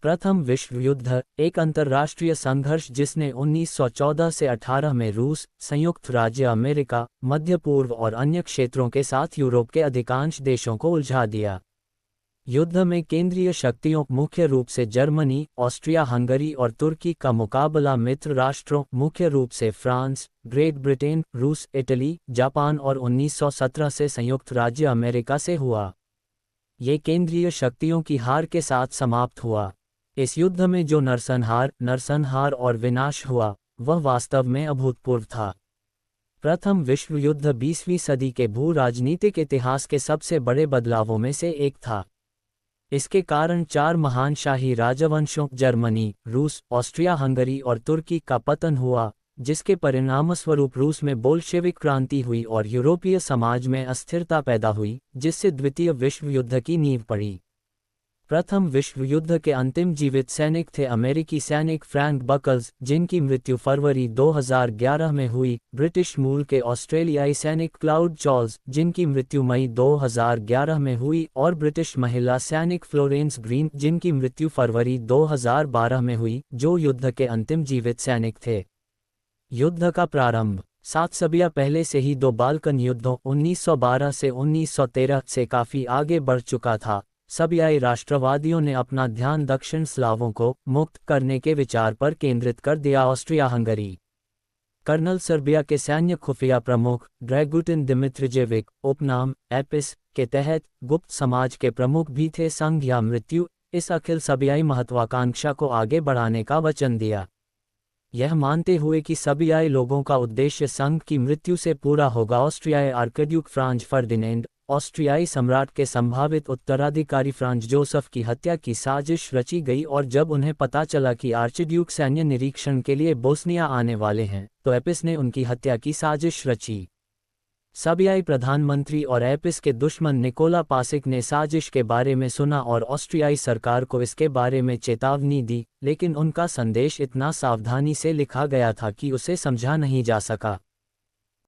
प्रथम विश्व युद्ध एक अंतर्राष्ट्रीय संघर्ष जिसने 1914 से 18 में रूस, संयुक्त राज्य अमेरिका, मध्य पूर्व और अन्य क्षेत्रों के साथ यूरोप के अधिकांश देशों को उलझा दिया। युद्ध में केंद्रीय शक्तियों मुख्य रूप से जर्मनी, ऑस्ट्रिया हंगरी और तुर्की का मुकाबला मित्र राष्ट्रों मुख्य रूप से फ्रांस, ग्रेट ब्रिटेन, रूस, इटली, जापान और 1917 से संयुक्त राज्य अमेरिका से हुआ। ये केंद्रीय शक्तियों की हार के साथ समाप्त हुआ। इस युद्ध में जो नरसंहार और विनाश हुआ, वह वास्तव में अभूतपूर्व था। प्रथम विश्व युद्ध 20वीं सदी के भू-राजनीतिक इतिहास के सबसे बड़े बदलावों में से एक था। इसके कारण 4 महान शाही राजवंशों जर्मनी, रूस, ऑस्ट्रिया हंगरी और तुर्की का पतन हुआ, जिसके परिणामस्वरूप रूस में बोल्शेविक क्रांति हुई और यूरोपीय समाज में अस्थिरता पैदा हुई, जिससे द्वितीय विश्व युद्ध की नींव पड़ी। प्रथम विश्व युद्ध के अंतिम जीवित सैनिक थे अमेरिकी सैनिक फ्रैंक बकल्स, जिनकी मृत्यु फरवरी 2011 में हुई, ब्रिटिश मूल के ऑस्ट्रेलियाई सैनिक क्लाउड चार्ल्स, जिनकी मृत्यु मई 2011 में हुई, और ब्रिटिश महिला सैनिक फ्लोरेंस ग्रीन, जिनकी मृत्यु फरवरी 2012 में हुई, जो युद्ध के अंतिम जीवित सैनिक थे। युद्ध का प्रारंभ 7 सदियां पहले से ही 2 बाल्कन युद्धों 1912 से 1913 से काफी आगे बढ़ चुका था। सर्बियाई राष्ट्रवादियों ने अपना ध्यान दक्षिण स्लावों को मुक्त करने के विचार पर केंद्रित कर दिया। ऑस्ट्रिया हंगरी कर्नल सर्बिया के सैन्य खुफिया प्रमुख ड्रैगुटिन दिमित्रिजेविक, उपनाम एपिस के तहत गुप्त समाज के प्रमुख भी थे। संघ या मृत्यु, इस अखिल सर्बियाई महत्वाकांक्षा को आगे बढ़ाने का वचन दिया। यह मानते हुए कि सर्बियाई लोगों का उद्देश्य संघ की मृत्यु से पूरा होगा, ऑस्ट्रियाई आर्कड्यूक फ्रांज फर्डिनेंड, ऑस्ट्रियाई सम्राट के संभावित उत्तराधिकारी फ्रांज जोसेफ की हत्या की साजिश रची गई, और जब उन्हें पता चला कि आर्चड्यूक सैन्य निरीक्षण के लिए बोस्निया आने वाले हैं, तो एपिस ने उनकी हत्या की साजिश रची। सर्बियाई प्रधानमंत्री और एपिस के दुश्मन निकोला पासिक ने साजिश के बारे में सुना और ऑस्ट्रियाई सरकार को इसके बारे में चेतावनी दी, लेकिन उनका संदेश इतना सावधानी से लिखा गया था कि उसे समझा नहीं जा सका।